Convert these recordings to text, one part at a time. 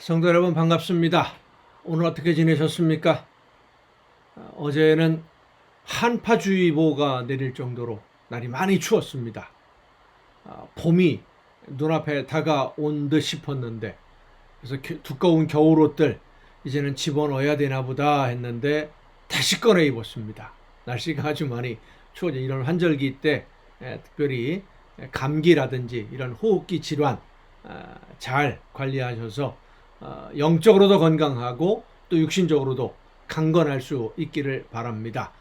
성도 여러분 반갑습니다. 오늘 어떻게 지내셨습니까? 어제는 한파주의보가 내릴 정도로 날이 많이 추웠습니다. 봄이 눈앞에 다가온 듯 싶었는데, 그래서 두꺼운 겨울옷들 이제는 집어넣어야 되나 보다 했는데 다시 꺼내 입었습니다. 날씨가 아주 많이 추워져 이런 환절기 때 특별히 감기라든지 이런 호흡기 질환 잘 관리하셔서 영적으로도 건강하고 또 육신적으로도 강건할 수 있기를 바랍니다.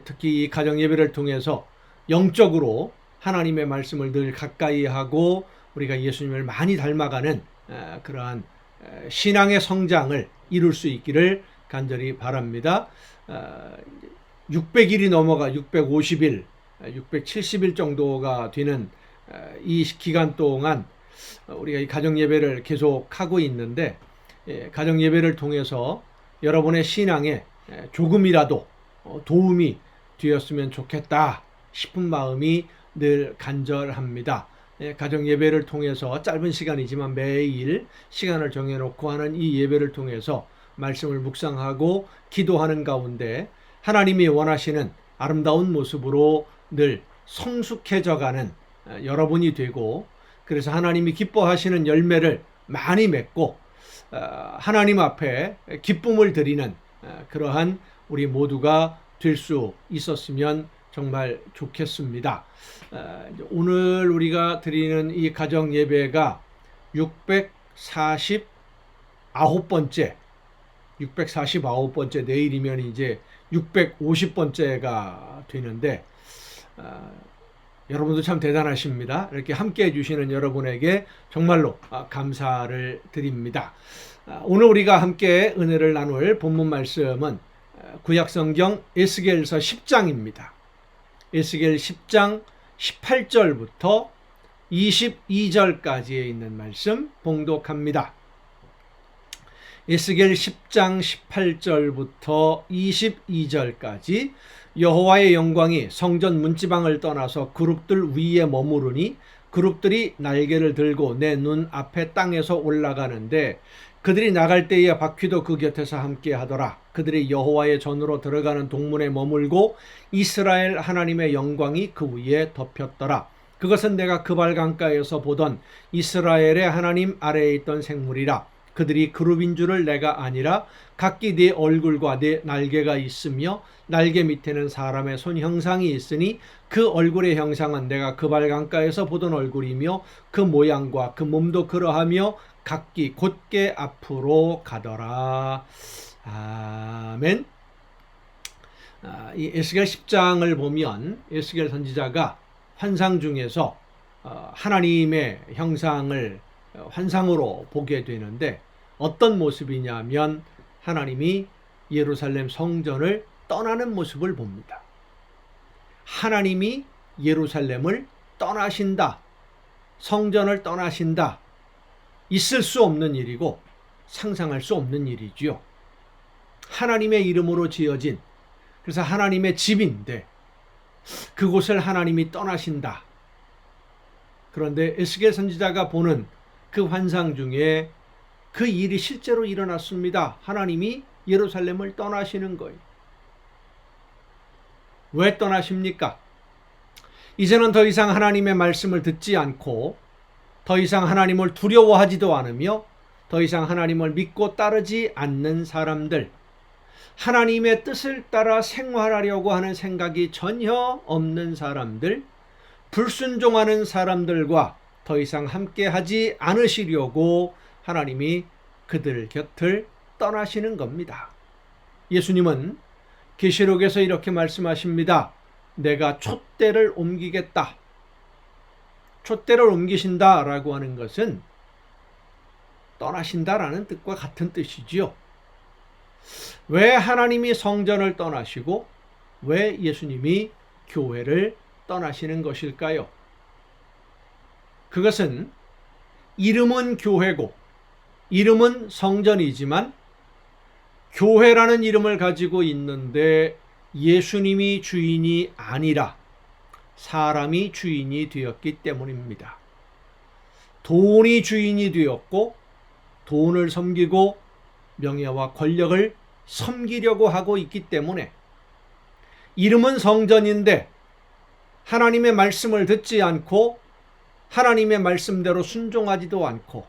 특히 이 가정 예배를 통해서 영적으로 하나님의 말씀을 늘 가까이 하고 우리가 예수님을 많이 닮아가는 그러한 신앙의 성장을 이룰 수 있기를 간절히 바랍니다. 600일이 넘어가 650일, 670일 정도가 되는 이 기간 동안 우리가 이 가정 예배를 계속 하고 있는데, 가정 예배를 통해서 여러분의 신앙에 조금이라도 도움이 되었으면 좋겠다 싶은 마음이 늘 간절합니다. 가정 예배를 통해서 짧은 시간이지만 매일 시간을 정해놓고 하는 이 예배를 통해서 말씀을 묵상하고 기도하는 가운데 하나님이 원하시는 아름다운 모습으로 늘 성숙해져가는 여러분이 되고, 그래서 하나님이 기뻐하시는 열매를 많이 맺고 하나님 앞에 기쁨을 드리는 그러한 우리 모두가 될 수 있었으면 정말 좋겠습니다. 오늘 우리가 드리는 이 가정 예배가 649번째, 내일이면 이제 650번째가 되는데, 여러분도 참 대단하십니다. 이렇게 함께 해주시는 여러분에게 정말로 감사를 드립니다. 오늘 우리가 함께 은혜를 나눌 본문 말씀은 구약성경 에스겔서 10장입니다. 에스겔 10장 18절부터 22절까지에 있는 말씀 봉독합니다. 에스겔 10장 18절부터 22절까지 여호와의 영광이 성전 문지방을 떠나서 그룹들 위에 머무르니 그룹들이 날개를 들고 내 눈 앞에 땅에서 올라가는데 그들이 나갈 때에 바퀴도 그 곁에서 함께 하더라. 그들이 여호와의 전으로 들어가는 동문에 머물고 이스라엘 하나님의 영광이 그 위에 덮였더라. 그것은 내가 그발 강가에서 보던 이스라엘의 하나님 아래에 있던 생물이라. 그들이 그룹인 줄을 내가 아니라 각기 네 얼굴과 네 날개가 있으며 날개 밑에는 사람의 손 형상이 있으니 그 얼굴의 형상은 내가 그발 강가에서 보던 얼굴이며 그 모양과 그 몸도 그러하며 각기 곧게 앞으로 가더라. 아멘. 이 에스겔 10장을 보면 에스겔 선지자가 환상 중에서 하나님의 형상을 환상으로 보게 되는데, 어떤 모습이냐면 하나님이 예루살렘 성전을 떠나는 모습을 봅니다. 하나님이 예루살렘을 떠나신다, 성전을 떠나신다. 있을 수 없는 일이고 상상할 수 없는 일이지요. 하나님의 이름으로 지어진, 그래서 하나님의 집인데 그곳을 하나님이 떠나신다. 그런데 에스겔 선지자가 보는 그 환상 중에 그 일이 실제로 일어났습니다. 하나님이 예루살렘을 떠나시는 거예요. 왜 떠나십니까? 이제는 더 이상 하나님의 말씀을 듣지 않고 더 이상 하나님을 두려워하지도 않으며 더 이상 하나님을 믿고 따르지 않는 사람들, 하나님의 뜻을 따라 생활하려고 하는 생각이 전혀 없는 사람들, 불순종하는 사람들과 더 이상 함께하지 않으시려고 하나님이 그들 곁을 떠나시는 겁니다. 예수님은 계시록에서 이렇게 말씀하십니다. 내가 촛대를 옮기겠다. 촛대를 옮기신다라고 하는 것은 떠나신다라는 뜻과 같은 뜻이지요. 왜 하나님이 성전을 떠나시고 왜 예수님이 교회를 떠나시는 것일까요? 그것은 이름은 교회고 이름은 성전이지만 교회라는 이름을 가지고 있는데 예수님이 주인이 아니라 사람이 주인이 되었기 때문입니다. 돈이 주인이 되었고 돈을 섬기고 명예와 권력을 섬기려고 하고 있기 때문에 이름은 성전인데 하나님의 말씀을 듣지 않고 하나님의 말씀대로 순종하지도 않고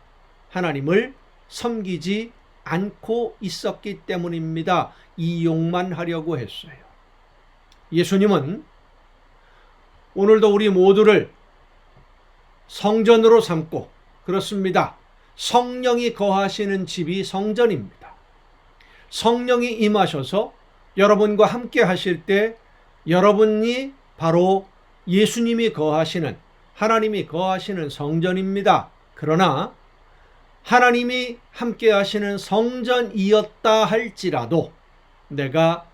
하나님을 섬기지 않고 있었기 때문입니다. 이용만 하려고 했어요. 예수님은 오늘도 우리 모두를 성전으로 삼고, 그렇습니다. 성령이 거하시는 집이 성전입니다. 성령이 임하셔서 여러분과 함께 하실 때 여러분이 바로 예수님이 거하시는, 하나님이 거하시는 성전입니다. 그러나 하나님이 함께 하시는 성전이었다 할지라도 내가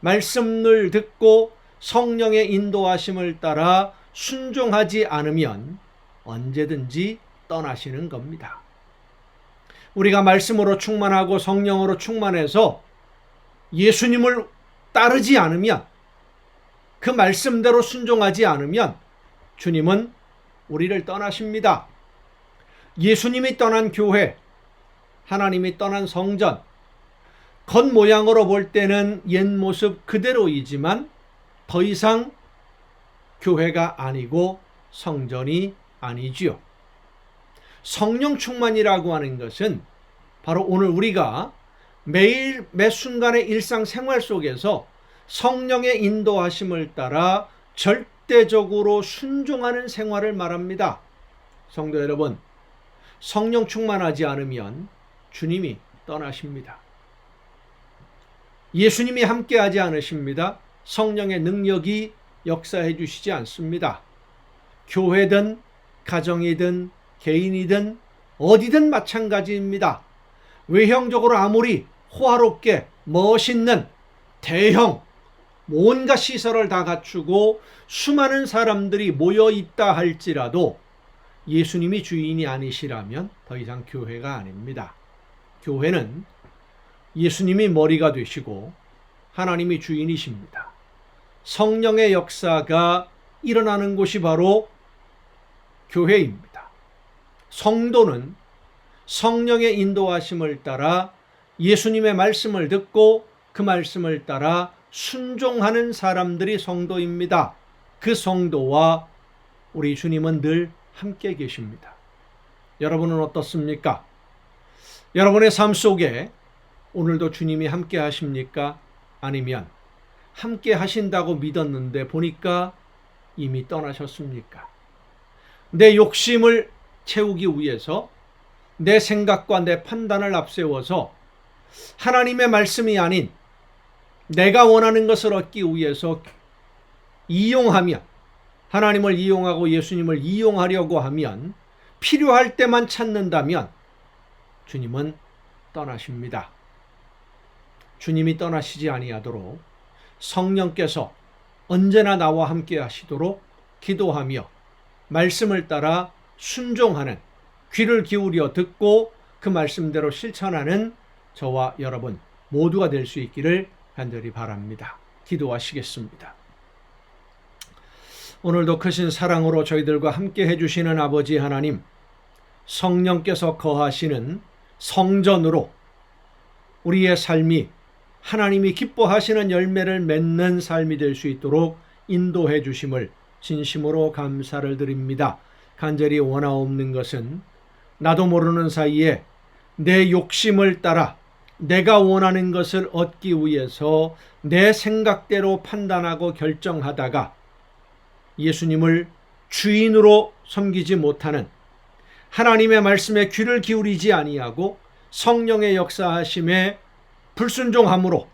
말씀을 듣고 성령의 인도하심을 따라 순종하지 않으면 언제든지 떠나시는 겁니다. 우리가 말씀으로 충만하고 성령으로 충만해서 예수님을 따르지 않으면, 그 말씀대로 순종하지 않으면 주님은 우리를 떠나십니다. 예수님이 떠난 교회, 하나님이 떠난 성전, 겉모양으로 볼 때는 옛 모습 그대로이지만 더 이상 교회가 아니고 성전이 아니지요. 성령 충만이라고 하는 것은 바로 오늘 우리가 매일 매 순간의 일상생활 속에서 성령의 인도하심을 따라 절대적으로 순종하는 생활을 말합니다. 성도 여러분, 성령 충만하지 않으면 주님이 떠나십니다. 예수님이 함께하지 않으십니다. 성령의 능력이 역사해 주시지 않습니다. 교회든 가정이든 개인이든 어디든 마찬가지입니다. 외형적으로 아무리 호화롭게 멋있는 대형 온갖 시설을 다 갖추고 수많은 사람들이 모여 있다 할지라도 예수님이 주인이 아니시라면 더 이상 교회가 아닙니다. 교회는 예수님이 머리가 되시고 하나님이 주인이십니다. 성령의 역사가 일어나는 곳이 바로 교회입니다. 성도는 성령의 인도하심을 따라 예수님의 말씀을 듣고 그 말씀을 따라 순종하는 사람들이 성도입니다. 그 성도와 우리 주님은 늘 함께 계십니다. 여러분은 어떻습니까? 여러분의 삶 속에 오늘도 주님이 함께 하십니까? 아니면 함께 하신다고 믿었는데 보니까 이미 떠나셨습니까? 내 욕심을 채우기 위해서 내 생각과 내 판단을 앞세워서 하나님의 말씀이 아닌 내가 원하는 것을 얻기 위해서 이용하면, 하나님을 이용하고 예수님을 이용하려고 하면, 필요할 때만 찾는다면 주님은 떠나십니다. 주님이 떠나시지 아니하도록 성령께서 언제나 나와 함께 하시도록 기도하며 말씀을 따라 순종하는, 귀를 기울여 듣고 그 말씀대로 실천하는 저와 여러분 모두가 될 수 있기를 간절히 바랍니다. 기도하시겠습니다. 오늘도 크신 사랑으로 저희들과 함께 해주시는 아버지 하나님, 성령께서 거하시는 성전으로 우리의 삶이 하나님이 기뻐하시는 열매를 맺는 삶이 될 수 있도록 인도해 주심을 진심으로 감사를 드립니다. 간절히 원하옵는 것은 나도 모르는 사이에 내 욕심을 따라 내가 원하는 것을 얻기 위해서 내 생각대로 판단하고 결정하다가 예수님을 주인으로 섬기지 못하는, 하나님의 말씀에 귀를 기울이지 아니하고 성령의 역사하심에 불순종함으로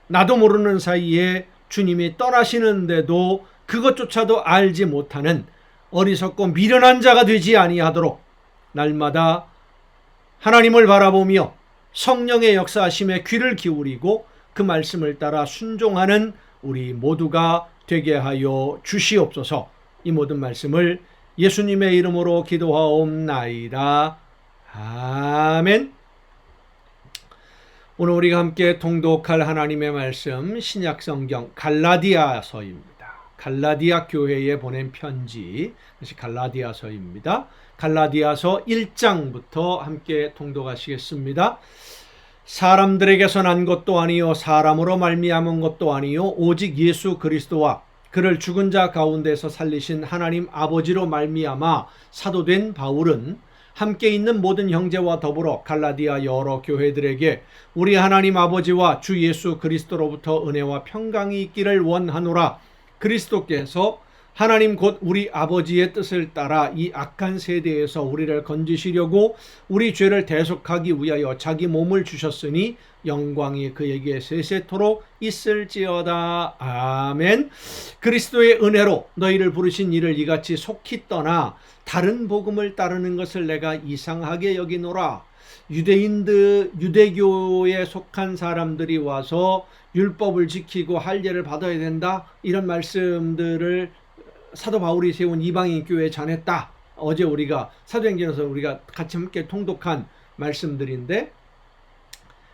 나도 모르는 사이에 주님이 떠나시는데도 그것조차도 알지 못하는 어리석고 미련한 자가 되지 아니하도록 날마다 하나님을 바라보며 성령의 역사하심에 귀를 기울이고 그 말씀을 따라 순종하는 우리 모두가 되게 하여 주시옵소서. 이 모든 말씀을 예수님의 이름으로 기도하옵나이다. 아멘. 오늘 우리가 함께 통독할 하나님의 말씀, 신약성경 갈라디아서입니다. 갈라디아 교회에 보낸 편지, 그것이 갈라디아서입니다. 갈라디아서 1장부터 함께 통독하시겠습니다. 사람들에게서 난 것도 아니요 사람으로 말미암은 것도 아니요 오직 예수 그리스도와 그를 죽은 자 가운데서 살리신 하나님 아버지로 말미암아 사도된 바울은 함께 있는 모든 형제와 더불어 갈라디아 여러 교회들에게 우리 하나님 아버지와 주 예수 그리스도로부터 은혜와 평강이 있기를 원하노라. 그리스도께서 하나님 곧 우리 아버지의 뜻을 따라 이 악한 세대에서 우리를 건지시려고 우리 죄를 대속하기 위하여 자기 몸을 주셨으니 영광이 그에게 세세토록 있을지어다. 아멘. 그리스도의 은혜로 너희를 부르신 이를 이같이 속히 떠나 다른 복음을 따르는 것을 내가 이상하게 여기노라. 유대교에 속한 사람들이 와서 율법을 지키고 할례를 받아야 된다, 이런 말씀들을 사도 바울이 세운 이방인 교회에 전했다. 어제 우리가 사도행전에서 우리가 같이 함께 통독한 말씀들인데,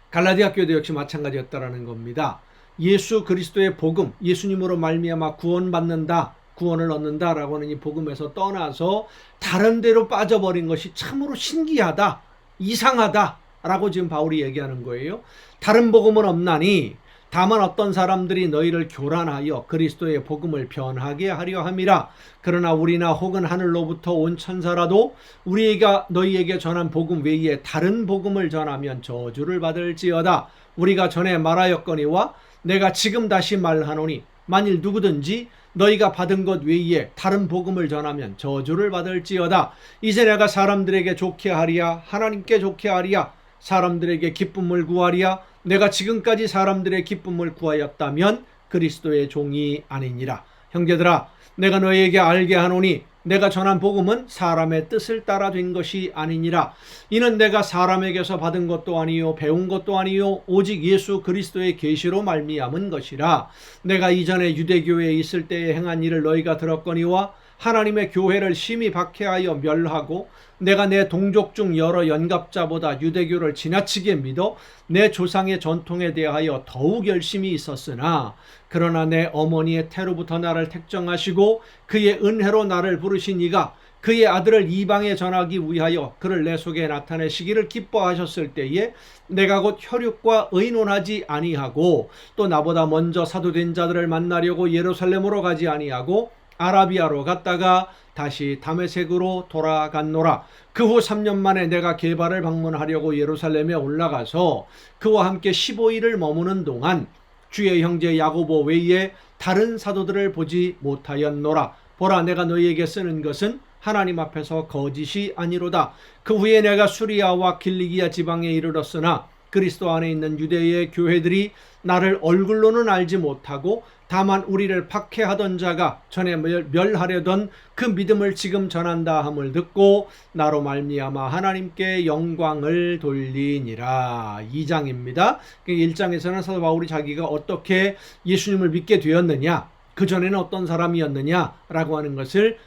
갈라디아 교회도 역시 마찬가지였다라는 겁니다. 예수 그리스도의 복음, 예수님으로 말미암아 구원받는다, 구원을 얻는다라고 하는 이 복음에서 떠나서 다른 데로 빠져버린 것이 참으로 신기하다, 이상하다라고 지금 바울이 얘기하는 거예요. 다른 복음은 없나니 다만 어떤 사람들이 너희를 교란하여 그리스도의 복음을 변하게 하려 함이라. 그러나 우리나 혹은 하늘로부터 온 천사라도 우리가 너희에게 전한 복음 외에 다른 복음을 전하면 저주를 받을지어다. 우리가 전에 말하였거니와 내가 지금 다시 말하노니 만일 누구든지 너희가 받은 것 외에 다른 복음을 전하면 저주를 받을지어다. 이제 내가 사람들에게 좋게 하리야 하나님께 좋게 하리야 사람들에게 기쁨을 구하리야 내가 지금까지 사람들의 기쁨을 구하였다면 그리스도의 종이 아니니라. 형제들아, 내가 너희에게 알게 하노니 내가 전한 복음은 사람의 뜻을 따라 된 것이 아니니라. 이는 내가 사람에게서 받은 것도 아니요 배운 것도 아니요 오직 예수 그리스도의 계시로 말미암은 것이라. 내가 이전에 유대교회에 있을 때에 행한 일을 너희가 들었거니와 하나님의 교회를 심히 박해하여 멸하고 내가 내 동족 중 여러 연갑자보다 유대교를 지나치게 믿어 내 조상의 전통에 대하여 더욱 열심히 있었으나 그러나 내 어머니의 태로부터 나를 택정하시고 그의 은혜로 나를 부르신 이가 그의 아들을 이방에 전하기 위하여 그를 내 속에 나타내시기를 기뻐하셨을 때에 내가 곧 혈육과 의논하지 아니하고 또 나보다 먼저 사도된 자들을 만나려고 예루살렘으로 가지 아니하고 아라비아로 갔다가 다시 다메섹으로 돌아갔노라. 그 후 3년 만에 내가 게바를 방문하려고 예루살렘에 올라가서 그와 함께 15일을 머무는 동안 주의 형제 야고보 외에 다른 사도들을 보지 못하였노라. 보라, 내가 너희에게 쓰는 것은 하나님 앞에서 거짓이 아니로다. 그 후에 내가 수리아와 길리기아 지방에 이르렀으나 그리스도 안에 있는 유대의 교회들이 나를 얼굴로는 알지 못하고 다만 우리를 박해하던 자가 전에 멸하려던 그 믿음을 지금 전한다 함을 듣고 나로 말미암아 하나님께 영광을 돌리니라. 2장입니다. 1장에서는 사도 바울이 자기가 어떻게 예수님을 믿게 되었느냐, 그전에는 어떤 사람이었느냐라고 하는 것을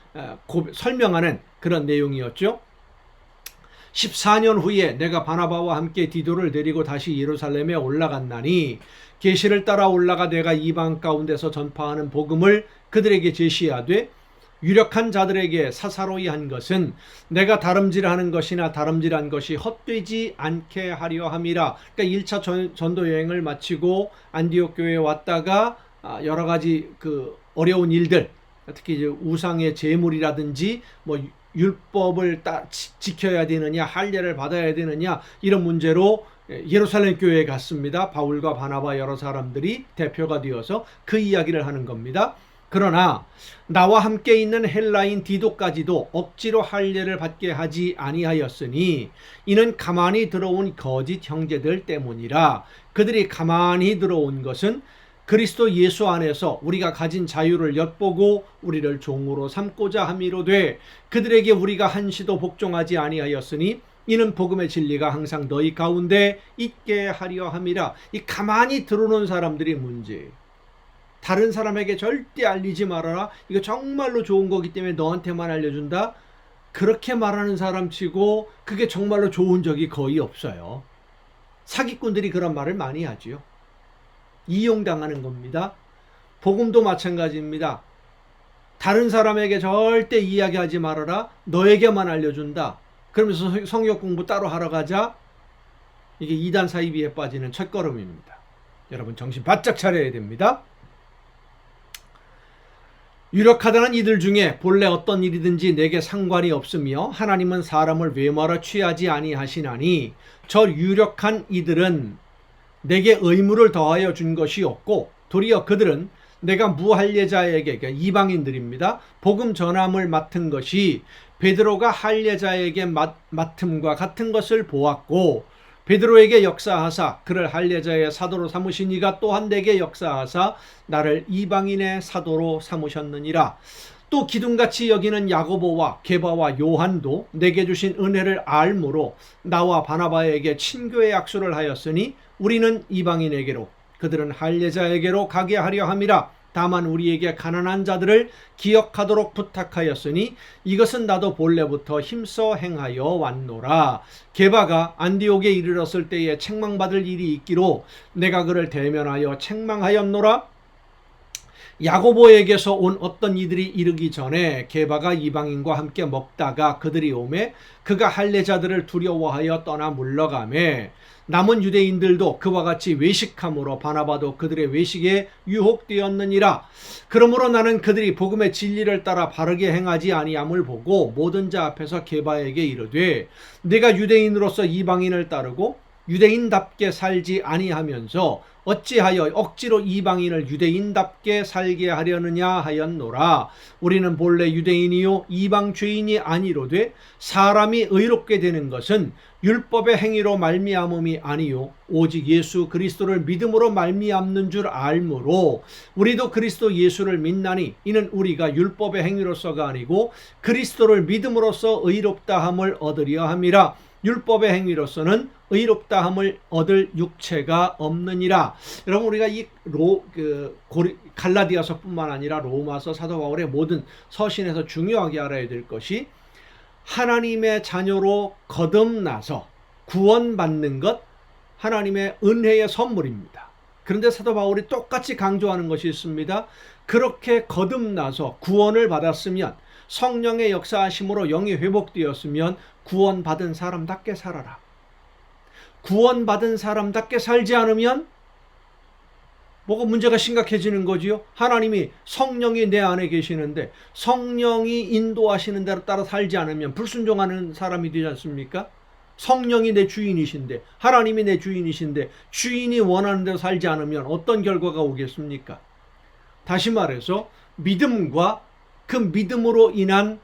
설명하는 그런 내용이었죠. 14년 후에 내가 바나바와 함께 디도를 데리고 다시 예루살렘에 올라갔나니 계시를 따라 올라가 내가 이방 가운데서 전파하는 복음을 그들에게 제시하되 유력한 자들에게 사사로이 한 것은 내가 다름질하는 것이나 다름질한 것이 헛되지 않게 하려 함이라. 그러니까 1차 전도 여행을 마치고 안디옥 교회에 왔다가 여러 가지 그 어려운 일들, 특히 이제 우상의 제물이라든지 뭐 율법을 지켜야 되느냐, 할례를 받아야 되느냐, 이런 문제로 예루살렘 교회에 갔습니다. 바울과 바나바 여러 사람들이 대표가 되어서 그 이야기를 하는 겁니다. 그러나 나와 함께 있는 헬라인 디도까지도 억지로 할례를 받게 하지 아니하였으니 이는 가만히 들어온 거짓 형제들 때문이라. 그들이 가만히 들어온 것은 그리스도 예수 안에서 우리가 가진 자유를 엿보고 우리를 종으로 삼고자 함이로되 그들에게 우리가 한시도 복종하지 아니하였으니 이는 복음의 진리가 항상 너희 가운데 있게 하려 함이라. 이 가만히 들어오는 사람들이 문제예요. 다른 사람에게 절대 알리지 말아라, 이거 정말로 좋은 거기 때문에 너한테만 알려준다, 그렇게 말하는 사람 치고 그게 정말로 좋은 적이 거의 없어요. 사기꾼들이 그런 말을 많이 하지요. 이용당하는 겁니다. 복음도 마찬가지입니다. 다른 사람에게 절대 이야기하지 말아라. 너에게만 알려준다. 그러면서 성역 공부 따로 하러 가자. 이게 이단 사이비에 빠지는 첫걸음입니다. 여러분 정신 바짝 차려야 됩니다. 유력하다는 이들 중에 본래 어떤 일이든지 내게 상관이 없으며 하나님은 사람을 외모로 취하지 아니하시나니 저 유력한 이들은 내게 의무를 더하여 준 것이 없고 도리어 그들은 내가 무할례자에게, 그러니까 이방인들입니다, 복음 전함을 맡은 것이 베드로가 할례자에게 맡음과 같은 것을 보았고 베드로에게 역사하사 그를 할례자의 사도로 삼으신 이가 또한 내게 역사하사 나를 이방인의 사도로 삼으셨느니라. 또 기둥같이 여기는 야고보와 게바와 요한도 내게 주신 은혜를 알므로 나와 바나바에게 친교의 약속을 하였으니 우리는 이방인에게로 그들은 할례자에게로 가게 하려 함이라. 다만 우리에게 가난한 자들을 기억하도록 부탁하였으니 이것은 나도 본래부터 힘써 행하여 왔노라. 게바가 안디옥에 이르렀을 때에 책망받을 일이 있기로 내가 그를 대면하여 책망하였노라. 야고보에게서 온 어떤 이들이 이르기 전에 게바가 이방인과 함께 먹다가 그들이 오매 그가 할례자들을 두려워하여 떠나 물러가매 남은 유대인들도 그와 같이 외식함으로 바나바도 그들의 외식에 유혹되었느니라. 그러므로 나는 그들이 복음의 진리를 따라 바르게 행하지 아니함을 보고 모든 자 앞에서 게바에게 이르되 네가 유대인으로서 이방인을 따르고 유대인답게 살지 아니하면서 어찌하여 억지로 이방인을 유대인답게 살게 하려느냐 하였노라. 우리는 본래 유대인이요 이방 죄인이 아니로되 사람이 의롭게 되는 것은 율법의 행위로 말미암음이 아니요 오직 예수 그리스도를 믿음으로 말미암는 줄 알므로 우리도 그리스도 예수를 믿나니 이는 우리가 율법의 행위로서가 아니고 그리스도를 믿음으로써 의롭다함을 얻으려 함이라. 율법의 행위로서는 의롭다함을 얻을 육체가 없느니라. 여러분 우리가 이 갈라디아서뿐만 아니라 로마서, 사도 바울의 모든 서신에서 중요하게 알아야 될 것이 하나님의 자녀로 거듭나서 구원받는 것 하나님의 은혜의 선물입니다. 그런데 사도 바울이 똑같이 강조하는 것이 있습니다. 그렇게 거듭나서 구원을 받았으면 성령의 역사하심으로 영이 회복되었으면 구원받은 사람답게 살아라. 구원받은 사람답게 살지 않으면 뭐가 문제가 심각해지는 거지요. 하나님이 성령이 내 안에 계시는데 성령이 인도하시는 대로 따라 살지 않으면 불순종하는 사람이 되지 않습니까? 성령이 내 주인이신데 하나님이 내 주인이신데 주인이 원하는 대로 살지 않으면 어떤 결과가 오겠습니까? 다시 말해서 믿음과 그 믿음으로 인한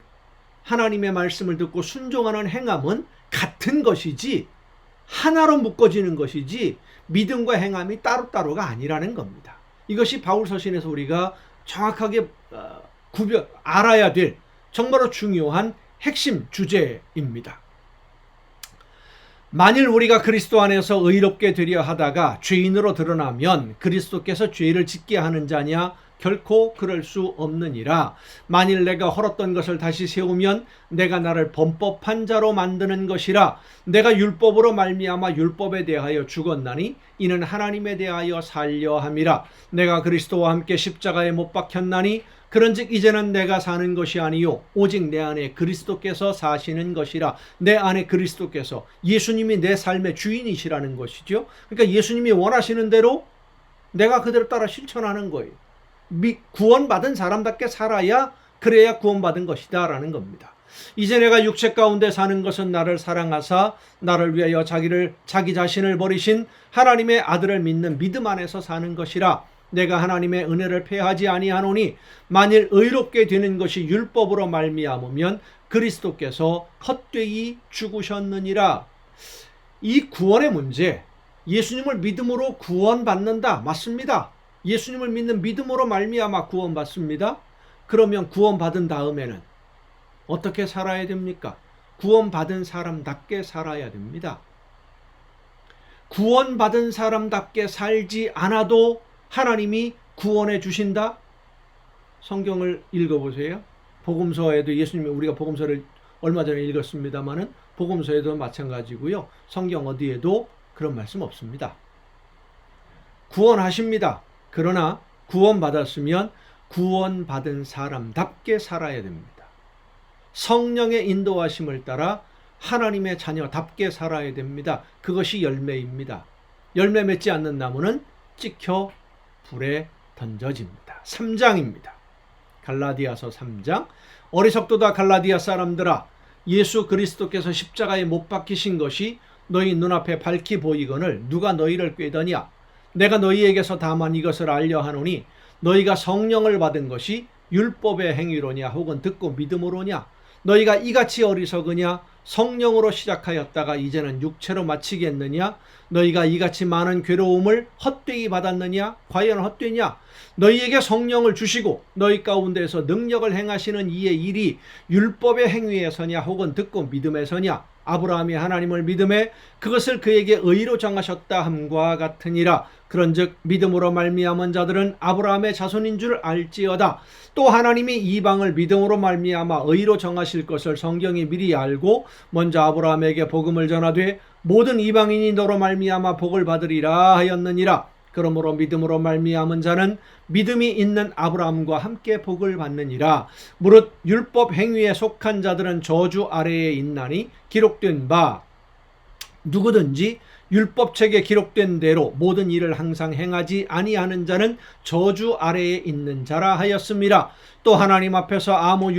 하나님의 말씀을 듣고 순종하는 행함은 같은 것이지 하나로 묶어지는 것이지 믿음과 행함이 따로따로가 아니라는 겁니다. 이것이 바울 서신에서 우리가 정확하게 알아야 될 정말로 중요한 핵심 주제입니다. 만일 우리가 그리스도 안에서 의롭게 되려 하다가 죄인으로 드러나면 그리스도께서 죄를 짓게 하는 자냐? 결코 그럴 수 없느니라. 만일 내가 헐었던 것을 다시 세우면 내가 나를 범법한 자로 만드는 것이라. 내가 율법으로 말미암아 율법에 대하여 죽었나니 이는 하나님에 대하여 살려 함이라. 내가 그리스도와 함께 십자가에 못 박혔나니 그런즉 이제는 내가 사는 것이 아니요 오직 내 안에 그리스도께서 사시는 것이라. 내 안에 그리스도께서 예수님이 내 삶의 주인이시라는 것이죠. 그러니까 예수님이 원하시는 대로 내가 그대로 따라 실천하는 거예요. 구원받은 사람답게 살아야 그래야 구원받은 것이다 라는 겁니다. 이제 내가 육체 가운데 사는 것은 나를 사랑하사 나를 위하여 자기 자신을 버리신 하나님의 아들을 믿는 믿음 안에서 사는 것이라. 내가 하나님의 은혜를 패하지 아니하노니 만일 의롭게 되는 것이 율법으로 말미암으면 그리스도께서 헛되이 죽으셨느니라. 이 구원의 문제, 예수님을 믿음으로 구원받는다, 맞습니다. 예수님을 믿는 믿음으로 말미암아 구원받습니다. 그러면 구원받은 다음에는 어떻게 살아야 됩니까? 구원받은 사람답게 살아야 됩니다. 구원받은 사람답게 살지 않아도 하나님이 구원해 주신다? 성경을 읽어보세요. 복음서에도 예수님이 우리가 복음서를 얼마 전에 읽었습니다마는 복음서에도 마찬가지고요. 성경 어디에도 그런 말씀 없습니다. 구원하십니다. 그러나 구원받았으면 구원받은 사람답게 살아야 됩니다. 성령의 인도하심을 따라 하나님의 자녀답게 살아야 됩니다. 그것이 열매입니다. 열매 맺지 않는 나무는 찍혀 불에 던져집니다. 3장입니다. 갈라디아서 3장. 어리석도다 갈라디아 사람들아, 예수 그리스도께서 십자가에 못 박히신 것이 너희 눈앞에 밝히 보이거늘 누가 너희를 꾀더냐? 내가 너희에게서 다만 이것을 알려 하노니 너희가 성령을 받은 것이 율법의 행위로냐 혹은 듣고 믿음으로냐? 너희가 이같이 어리석으냐? 성령으로 시작하였다가 이제는 육체로 마치겠느냐? 너희가 이같이 많은 괴로움을 헛되이 받았느냐? 과연 헛되냐? 너희에게 성령을 주시고 너희 가운데에서 능력을 행하시는 이의 일이 율법의 행위에서냐 혹은 듣고 믿음에서냐? 아브라함이 하나님을 믿음에 그것을 그에게 의로 정하셨다 함과 같으니라. 그런즉 믿음으로 말미암은 자들은 아브라함의 자손인 줄 알지어다. 또 하나님이 이방을 믿음으로 말미암아 의로 정하실 것을 성경이 미리 알고 먼저 아브라함에게 복음을 전하되 모든 이방인이 너로 말미암아 복을 받으리라 하였느니라. 그러므로 믿음으로 말미암은 자는 믿음이 있는 아브라함과 함께 복을 받느니라. 무릇 율법 행위에 속한 자들은 저주 아래에 있나니 기록된 바 누구든지 율법책에 기록된 대로 모든 일을 항상 행하지 아니하는 자는 저주 아래에 있는 자라 하였습니다. 또 하나님 앞에서 아무도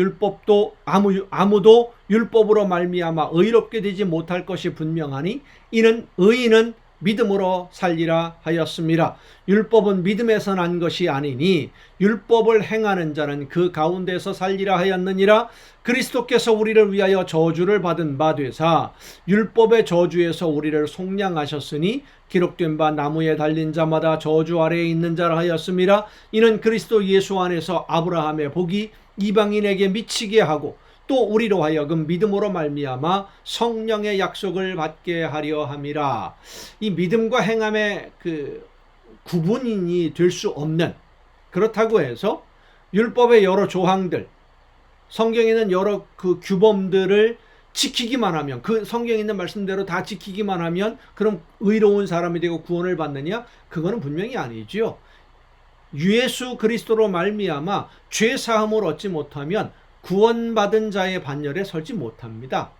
율법으로 말미암아 의롭게 되지 못할 것이 분명하니 이는 의인은 믿음으로 살리라 하였습니다. 율법은 믿음에서 난 것이 아니니 율법을 행하는 자는 그 가운데서 살리라 하였느니라. 그리스도께서 우리를 위하여 저주를 받은 바 되사 율법의 저주에서 우리를 속량하셨으니 기록된 바 나무에 달린 자마다 저주 아래에 있는 자라 하였습니다. 이는 그리스도 예수 안에서 아브라함의 복이 이방인에게 미치게 하고 또 우리로 하여금 믿음으로 말미암아 성령의 약속을 받게 하려 함이라. 이 믿음과 행함의 구분이 될 수 없는, 그렇다고 해서 율법의 여러 조항들, 성경에 있는 여러 규범들을 지키기만 하면, 그 성경에 있는 말씀대로 다 지키기만 하면 그럼 의로운 사람이 되고 구원을 받느냐? 그거는 분명히 아니지요. 예수 그리스도로 말미암아 죄 사함을 얻지 못하면 구원받은 자의 반열에 설지 못합니다.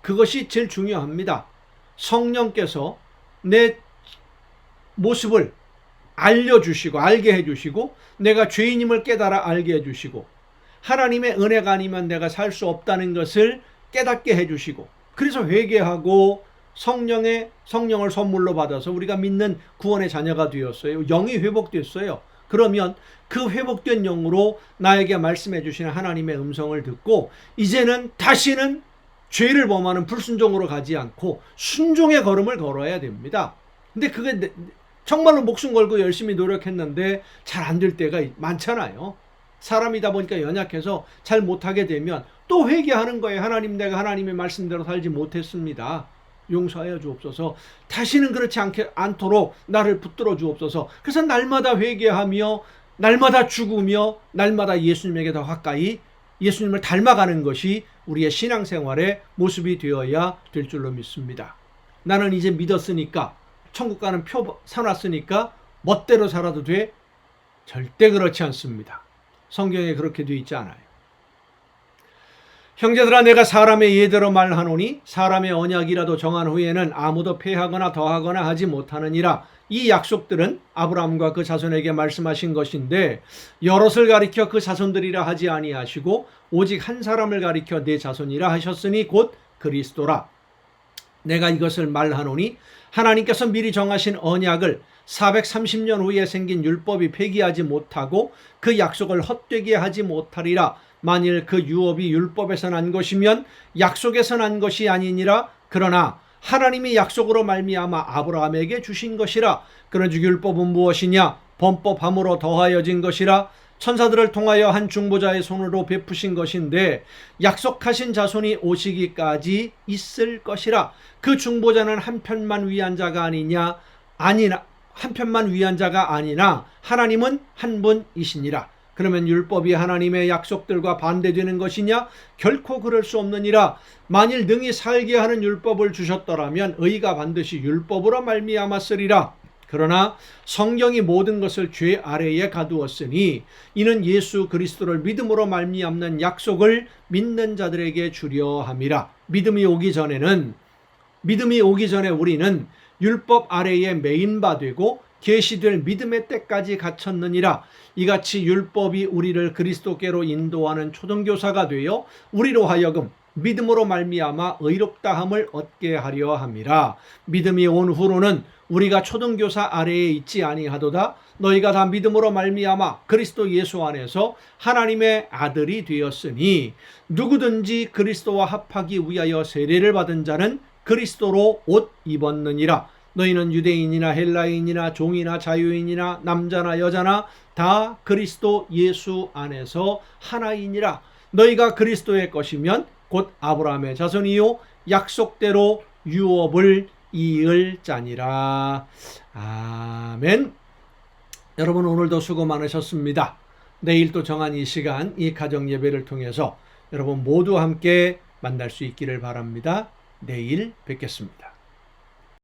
그것이 제일 중요합니다. 성령께서 내 모습을 알려주시고 알게 해주시고 내가 죄인임을 깨달아 알게 해주시고 하나님의 은혜가 아니면 내가 살 수 없다는 것을 깨닫게 해주시고 그래서 회개하고 성령을 선물로 받아서 우리가 믿는 구원의 자녀가 되었어요. 영이 회복됐어요. 그러면 그 회복된 영으로 나에게 말씀해 주시는 하나님의 음성을 듣고 이제는 다시는 죄를 범하는 불순종으로 가지 않고 순종의 걸음을 걸어야 됩니다. 근데 그게 정말로 목숨 걸고 열심히 노력했는데 잘 안 될 때가 많잖아요. 사람이다 보니까 연약해서 잘 못하게 되면 또 회개하는 거예요. 하나님, 내가 하나님의 말씀대로 살지 못했습니다. 용서하여 주옵소서. 다시는 그렇지 않도록 나를 붙들어 주옵소서. 그래서 날마다 회개하며 날마다 죽으며 날마다 예수님에게 더 가까이 예수님을 닮아가는 것이 우리의 신앙생활의 모습이 되어야 될 줄로 믿습니다. 나는 이제 믿었으니까 천국 가는 표 사놨으니까 멋대로 살아도 돼? 절대 그렇지 않습니다. 성경에 그렇게 되어 있지 않아요. 형제들아, 내가 사람의 예대로 말하노니 사람의 언약이라도 정한 후에는 아무도 폐하거나 더하거나 하지 못하느니라. 이 약속들은 아브라함과 그 자손에게 말씀하신 것인데 여럿을 가리켜 그 자손들이라 하지 아니하시고 오직 한 사람을 가리켜 내 자손이라 하셨으니 곧 그리스도라. 내가 이것을 말하노니 하나님께서 미리 정하신 언약을 430년 후에 생긴 율법이 폐기하지 못하고 그 약속을 헛되게 하지 못하리라. 만일 그 유업이 율법에서 난 것이면 약속에서 난 것이 아니니라. 그러나 하나님이 약속으로 말미암아 아브라함에게 주신 것이라. 그런즉 율법은 무엇이냐? 범법함으로 더하여진 것이라. 천사들을 통하여 한 중보자의 손으로 베푸신 것인데 약속하신 자손이 오시기까지 있을 것이라. 그 중보자는 한편만 위한 자가 한편만 위한 자가 아니나 하나님은 한 분이시니라. 그러면 율법이 하나님의 약속들과 반대되는 것이냐? 결코 그럴 수 없느니라. 만일 능히 살게 하는 율법을 주셨더라면 의가 반드시 율법으로 말미암았으리라. 그러나 성경이 모든 것을 죄 아래에 가두었으니 이는 예수 그리스도를 믿음으로 말미암는 약속을 믿는 자들에게 주려 함이라. 믿음이 오기 전에 우리는 율법 아래에 매인 바 되고 계시될 믿음의 때까지 갇혔느니라. 이같이 율법이 우리를 그리스도께로 인도하는 초등교사가 되어 우리로 하여금 믿음으로 말미암아 의롭다함을 얻게 하려 함이라. 믿음이 온 후로는 우리가 초등교사 아래에 있지 아니하도다. 너희가 다 믿음으로 말미암아 그리스도 예수 안에서 하나님의 아들이 되었으니 누구든지 그리스도와 합하기 위하여 세례를 받은 자는 그리스도로 옷 입었느니라. 너희는 유대인이나 헬라인이나 종이나 자유인이나 남자나 여자나 다 그리스도 예수 안에서 하나이니라. 너희가 그리스도의 것이면 곧 아브라함의 자손이요 약속대로 유업을 이을 자니라. 아멘. 여러분, 오늘도 수고 많으셨습니다. 내일 또 정한 이 시간, 이 가정 예배를 통해서 여러분 모두 함께 만날 수 있기를 바랍니다. 내일 뵙겠습니다.